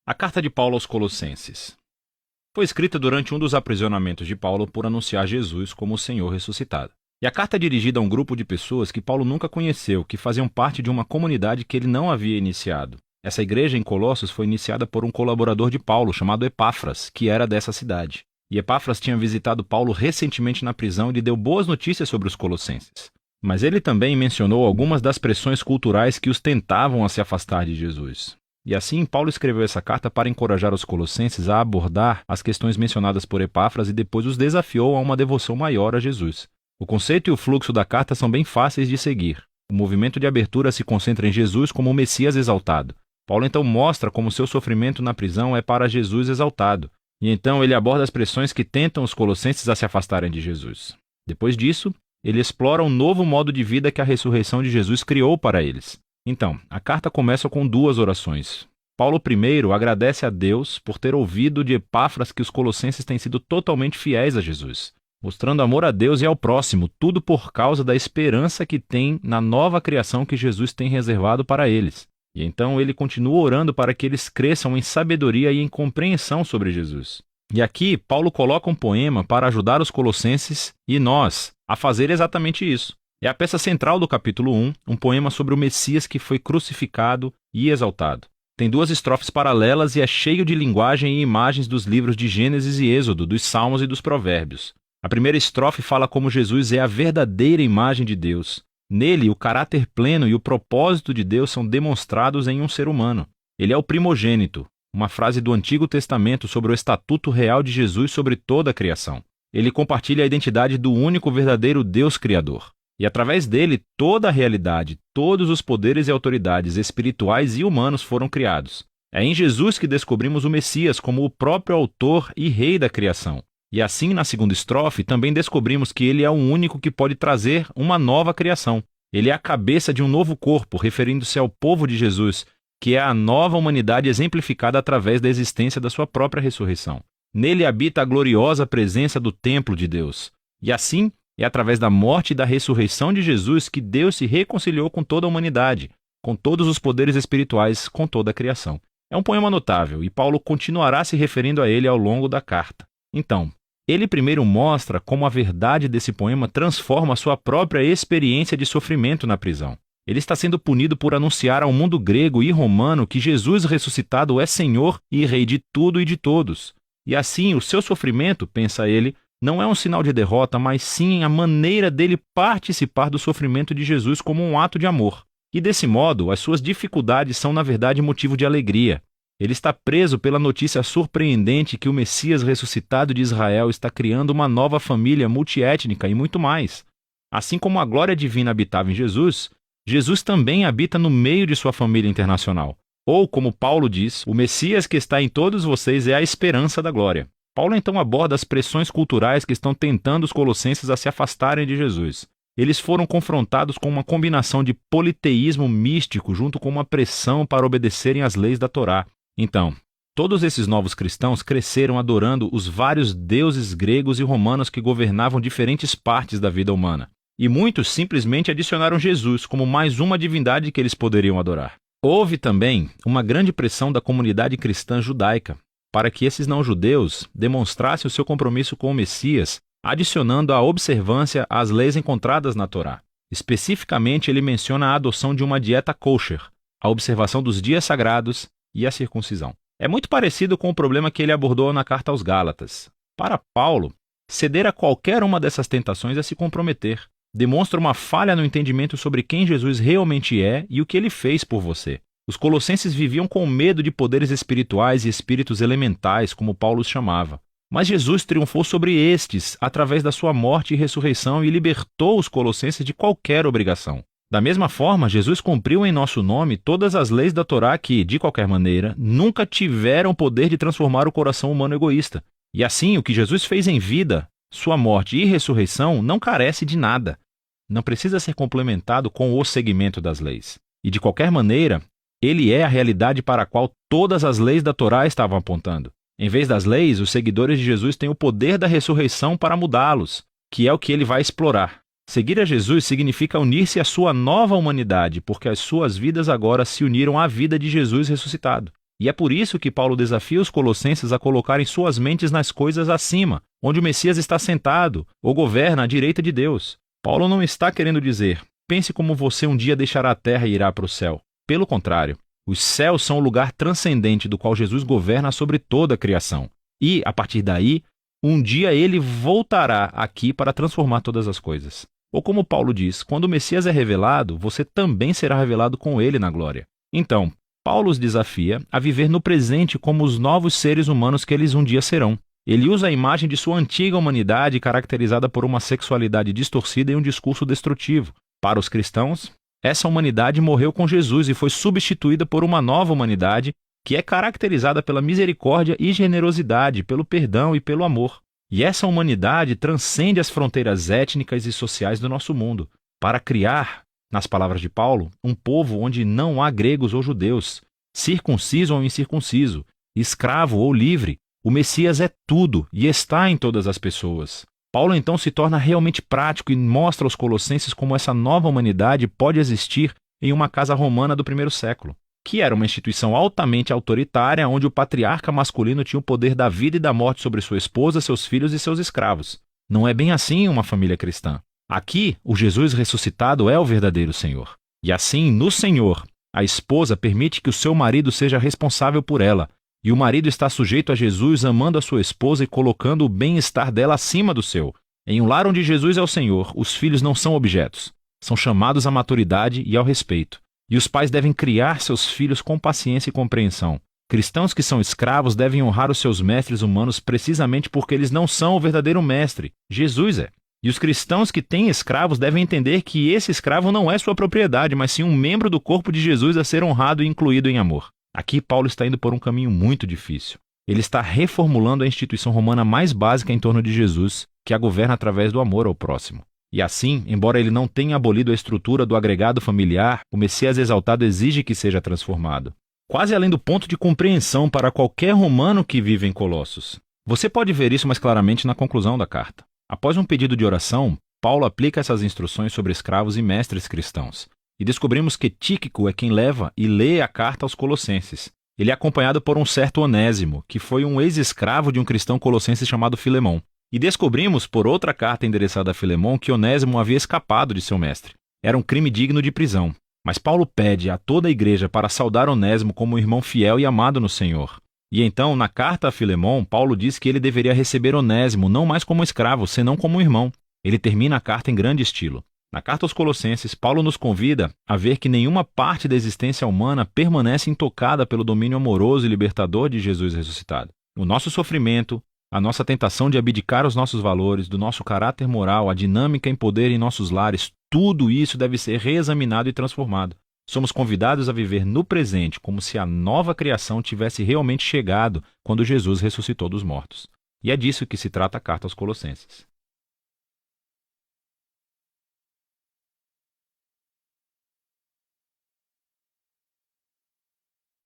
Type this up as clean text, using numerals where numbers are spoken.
A carta de Paulo aos Colossenses foi escrita durante um dos aprisionamentos de Paulo por anunciar Jesus como o Senhor ressuscitado. E a carta é dirigida a um grupo de pessoas que Paulo nunca conheceu, que faziam parte de uma comunidade que ele não havia iniciado. Essa igreja em Colossos foi iniciada por um colaborador de Paulo, chamado Epáfras, que era dessa cidade. E Epáfras tinha visitado Paulo recentemente na prisão e lhe deu boas notícias sobre os colossenses. Mas ele também mencionou algumas das pressões culturais que os tentavam a se afastar de Jesus. E assim, Paulo escreveu essa carta para encorajar os colossenses a abordar as questões mencionadas por Epáfras e depois os desafiou a uma devoção maior a Jesus. O conceito e o fluxo da carta são bem fáceis de seguir. O movimento de abertura se concentra em Jesus como o Messias exaltado. Paulo então mostra como seu sofrimento na prisão é para Jesus exaltado. E então ele aborda as pressões que tentam os colossenses a se afastarem de Jesus. Depois disso, ele explora um novo modo de vida que a ressurreição de Jesus criou para eles. Então, a carta começa com duas orações. Paulo primeiro agradece a Deus por ter ouvido de Epáfras que os colossenses têm sido totalmente fiéis a Jesus, mostrando amor a Deus e ao próximo, tudo por causa da esperança que tem na nova criação que Jesus tem reservado para eles. E então ele continua orando para que eles cresçam em sabedoria e em compreensão sobre Jesus. E aqui, Paulo coloca um poema para ajudar os colossenses e nós a fazer exatamente isso. É a peça central do capítulo 1, um poema sobre o Messias que foi crucificado e exaltado. Tem duas estrofes paralelas e é cheio de linguagem e imagens dos livros de Gênesis e Êxodo, dos Salmos e dos Provérbios. A primeira estrofe fala como Jesus é a verdadeira imagem de Deus. Nele, o caráter pleno e o propósito de Deus são demonstrados em um ser humano. Ele é o primogênito, uma frase do Antigo Testamento sobre o estatuto real de Jesus sobre toda a criação. Ele compartilha a identidade do único verdadeiro Deus Criador. E através dele, toda a realidade, todos os poderes e autoridades espirituais e humanos foram criados. É em Jesus que descobrimos o Messias como o próprio autor e rei da criação. E assim, na segunda estrofe, também descobrimos que ele é o único que pode trazer uma nova criação. Ele é a cabeça de um novo corpo, referindo-se ao povo de Jesus, que é a nova humanidade exemplificada através da existência da sua própria ressurreição. Nele habita a gloriosa presença do templo de Deus. E assim, é através da morte e da ressurreição de Jesus que Deus se reconciliou com toda a humanidade, com todos os poderes espirituais, com toda a criação. É um poema notável e Paulo continuará se referindo a ele ao longo da carta. Então, ele primeiro mostra como a verdade desse poema transforma a sua própria experiência de sofrimento na prisão. Ele está sendo punido por anunciar ao mundo grego e romano que Jesus ressuscitado é Senhor e Rei de tudo e de todos. E assim, o seu sofrimento, pensa ele, não é um sinal de derrota, mas sim a maneira dele participar do sofrimento de Jesus como um ato de amor. E desse modo, as suas dificuldades são na verdade motivo de alegria. Ele está preso pela notícia surpreendente que o Messias ressuscitado de Israel está criando uma nova família multiétnica e muito mais. Assim como a glória divina habitava em Jesus, Jesus também habita no meio de sua família internacional. Ou, como Paulo diz, o Messias que está em todos vocês é a esperança da glória. Paulo então aborda as pressões culturais que estão tentando os colossenses a se afastarem de Jesus. Eles foram confrontados com uma combinação de politeísmo místico junto com uma pressão para obedecerem às leis da Torá. Então, todos esses novos cristãos cresceram adorando os vários deuses gregos e romanos que governavam diferentes partes da vida humana. E muitos simplesmente adicionaram Jesus como mais uma divindade que eles poderiam adorar. Houve também uma grande pressão da comunidade cristã judaica para que esses não-judeus demonstrassem o seu compromisso com o Messias, adicionando a observância às leis encontradas na Torá. Especificamente, ele menciona a adoção de uma dieta kosher, a observação dos dias sagrados e a circuncisão. É muito parecido com o problema que ele abordou na carta aos Gálatas. Para Paulo, ceder a qualquer uma dessas tentações é se comprometer. Demonstra uma falha no entendimento sobre quem Jesus realmente é e o que ele fez por você. Os colossenses viviam com medo de poderes espirituais e espíritos elementais, como Paulo os chamava. Mas Jesus triunfou sobre estes através da sua morte e ressurreição e libertou os colossenses de qualquer obrigação. Da mesma forma, Jesus cumpriu em nosso nome todas as leis da Torá que, de qualquer maneira, nunca tiveram o poder de transformar o coração humano egoísta. E assim, o que Jesus fez em vida, sua morte e ressurreição, não carece de nada. Não precisa ser complementado com o seguimento das leis. E de qualquer maneira, ele é a realidade para a qual todas as leis da Torá estavam apontando. Em vez das leis, os seguidores de Jesus têm o poder da ressurreição para mudá-los, que é o que ele vai explorar. Seguir a Jesus significa unir-se à sua nova humanidade, porque as suas vidas agora se uniram à vida de Jesus ressuscitado. E é por isso que Paulo desafia os colossenses a colocarem suas mentes nas coisas acima, onde o Messias está sentado ou governa à direita de Deus. Paulo não está querendo dizer, pense como você um dia deixará a terra e irá para o céu. Pelo contrário, os céus são o lugar transcendente do qual Jesus governa sobre toda a criação. E, a partir daí, um dia ele voltará aqui para transformar todas as coisas. Ou como Paulo diz, quando o Messias é revelado, você também será revelado com ele na glória. Então, Paulo os desafia a viver no presente como os novos seres humanos que eles um dia serão. Ele usa a imagem de sua antiga humanidade caracterizada por uma sexualidade distorcida e um discurso destrutivo. Para os cristãos, essa humanidade morreu com Jesus e foi substituída por uma nova humanidade que é caracterizada pela misericórdia e generosidade, pelo perdão e pelo amor. E essa humanidade transcende as fronteiras étnicas e sociais do nosso mundo, para criar, nas palavras de Paulo, um povo onde não há gregos ou judeus, circunciso ou incircunciso, escravo ou livre. O Messias é tudo e está em todas as pessoas. Paulo então se torna realmente prático e mostra aos colossenses como essa nova humanidade pode existir em uma casa romana do primeiro século, que era uma instituição altamente autoritária onde o patriarca masculino tinha o poder da vida e da morte sobre sua esposa, seus filhos e seus escravos. Não é bem assim em uma família cristã. Aqui, o Jesus ressuscitado é o verdadeiro Senhor. E assim, no Senhor, a esposa permite que o seu marido seja responsável por ela, e o marido está sujeito a Jesus, amando a sua esposa e colocando o bem-estar dela acima do seu. Em um lar onde Jesus é o Senhor, os filhos não são objetos. São chamados à maturidade e ao respeito. E os pais devem criar seus filhos com paciência e compreensão. Cristãos que são escravos devem honrar os seus mestres humanos precisamente porque eles não são o verdadeiro mestre. Jesus é. E os cristãos que têm escravos devem entender que esse escravo não é sua propriedade, mas sim um membro do corpo de Jesus a ser honrado e incluído em amor. Aqui Paulo está indo por um caminho muito difícil. Ele está reformulando a instituição romana mais básica em torno de Jesus, que a governa através do amor ao próximo. E assim, embora ele não tenha abolido a estrutura do agregado familiar, o Messias exaltado exige que seja transformado. Quase além do ponto de compreensão para qualquer romano que vive em Colossos. Você pode ver isso mais claramente na conclusão da carta. Após um pedido de oração, Paulo aplica essas instruções sobre escravos e mestres cristãos. E descobrimos que Tíquico é quem leva e lê a carta aos Colossenses. Ele é acompanhado por um certo Onésimo, que foi um ex-escravo de um cristão colossense chamado Filemão. E descobrimos, por outra carta endereçada a Filemão, que Onésimo havia escapado de seu mestre. Era um crime digno de prisão. Mas Paulo pede a toda a igreja para saudar Onésimo como um irmão fiel e amado no Senhor. E então, na carta a Filemão, Paulo diz que ele deveria receber Onésimo não mais como escravo, senão como um irmão. Ele termina a carta em grande estilo. Na carta aos Colossenses, Paulo nos convida a ver que nenhuma parte da existência humana permanece intocada pelo domínio amoroso e libertador de Jesus ressuscitado. O nosso sofrimento, a nossa tentação de abdicar os nossos valores, do nosso caráter moral, a dinâmica em poder em nossos lares, tudo isso deve ser reexaminado e transformado. Somos convidados a viver no presente como se a nova criação tivesse realmente chegado quando Jesus ressuscitou dos mortos. E é disso que se trata a carta aos Colossenses.